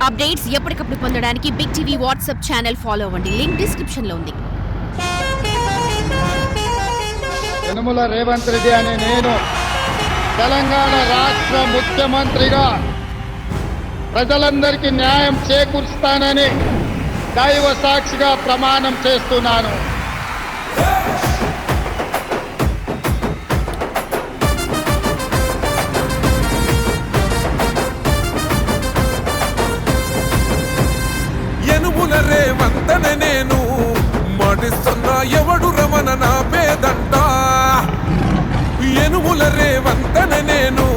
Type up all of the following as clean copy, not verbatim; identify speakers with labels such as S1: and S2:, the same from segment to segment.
S1: Updates ఎప్పటికప్పుడు పొందడానికి big TV WhatsApp channel follow అవ్వండి. లింక్ డిస్క్రిప్షన్ లో ఉంది.
S2: యనమల రేవంత్ రెడ్డి అనే నేను తెలంగాణ రాష్ట్ర ముఖ్యమంత్రిగా ప్రజలందరికీ న్యాయం చేకూరుస్తానని దైవ సాక్షిగా ప్రమాణం చేస్తున్నాను.
S3: యనమల రేవంత్ అనే నేను మాటిస్తున్నా ఎవడు రమణ నా పేదంట. యనమల రేవంత్ అనే నేను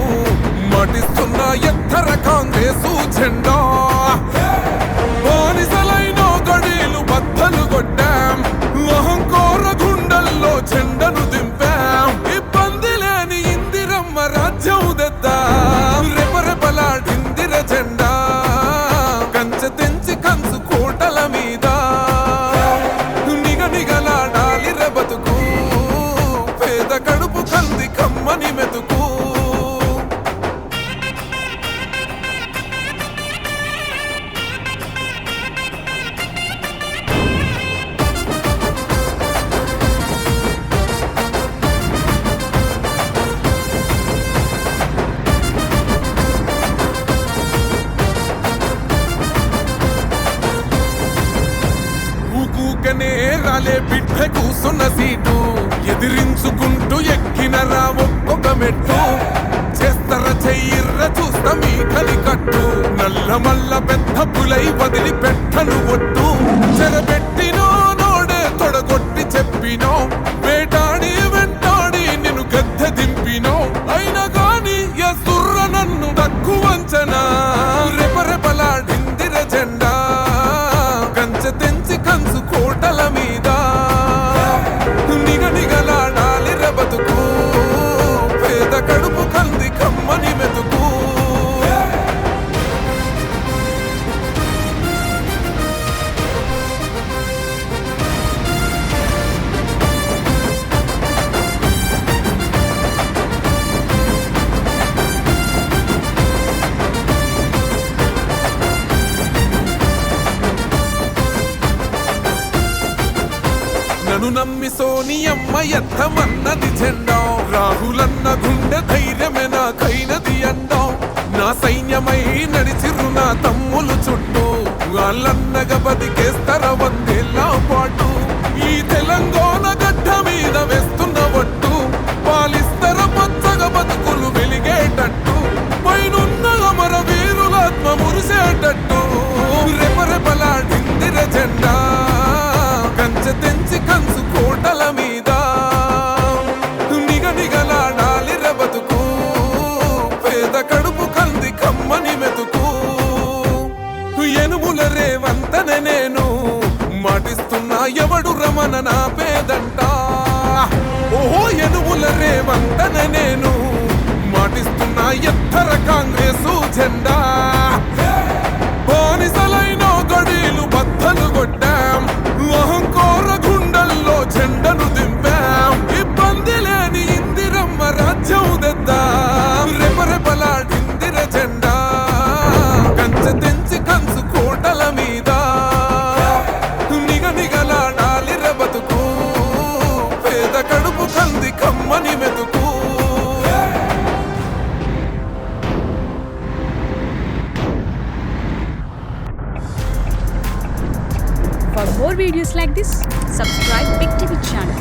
S3: మాటిస్తున్నా ఎత్తర కాంగ్రెసు జెండా. బానిసలైన గడీలు బద్దలు కొట్టాం, అహంకార గుండెల్లో జెండను దింపాం. ఇబ్బంది లేని ఇందిరమ్మ రాజ్యం తెద్దాం. రెపరెపలాడిందిర జెండా కంచె తెంచి కంచు కోటల మీద నిగనిగలాడాలి బతుకు. పేద కడుపు కంది కమ్మని మెతుకు. ఊకూకనే రాలే బిడ్డ కూసున్న సీటు ఎదిరించుకుంటూ ఎక్కినరా ఒక్కొక్క మెట్టు. చేస్తర చెయ్యిర్ర చూస్తా మీ కలికట్టు. నల్ల మల్ల పెద్ద పులై వదిలి పెట్టను ఒట్టు. చెరబెట్టినో నోడే తొడగొట్టి చెప్పినో, వేటాడి వెంటాడి నిన్ను గద్దె దింపినో. అయినా గాని ఎసుర్ర నన్ను తక్కువ అంచనా. రెపరెపలాడిందిర జెండా కంచె తెంచి కంచు కోటల మీద నిగనిగలాడాలి బతుకు. పేద కడుపు కంది కమ్మని మెతుకు. నన్ను నమ్మి సోనియమ్మ ఎత్తమన్నది జెండా. రాహులన్న గుండె ధైర్యమే నాకైనది అండా. నా సైన్యమై నడిచిరు నా తమ్ములు చుట్టూ. వాళ్ళన్నగా బతికేస్తర వందేళ్ళ పాటు. ఈ తెలంగాణ గడ్డ మీద వేస్తున్న ఒట్టు. పాలిస్తర పచ్చగా బతుకులు వెలిగేటట్టు. పైనున్న అమర వీరులాత్మ మురిసేటట్టు. రెపరెపలాడిందిర జెండా కంచె తెంచి కంచు కోటల మీద నిగనిగలాడాలి బతుకు. పేద కడుపు కంది కమ్మని మెతుకు. యనమల రేవంత్ అనే నేను మాటిస్తున్నా ఎవడు రమణ నా పేదంట. ఓహో యనమల రేవంత్ అనే నేను మాటిస్తున్నా ఎత్తర కాంగ్రెసు జెండా. బానిసలైన గడీలు బద్దలు కొట్టాం, అహంకార గుండెల్లో జెండను దింపాం. ఇబ్బంది లేని ఇందిరమ్మ రాజ్యం తెద్దాం. రెపరెపలాడిందిర జెండా కంచె తెంచి కంచు కోటల మీద నిగనిగలాడాలి బతుకు. పేద కడుపు కంది కమ్మని మెతుకు.
S1: For more videos like this, subscribe Big TV channel.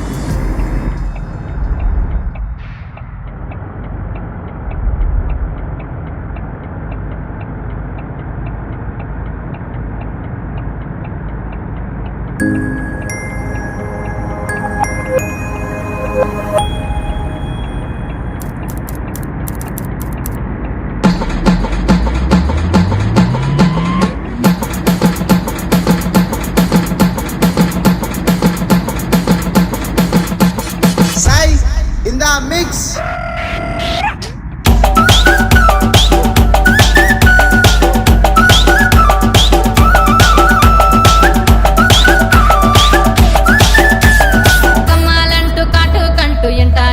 S4: In the mix.
S5: కమ్మాలంటూ కాటు కంటూ ఎంట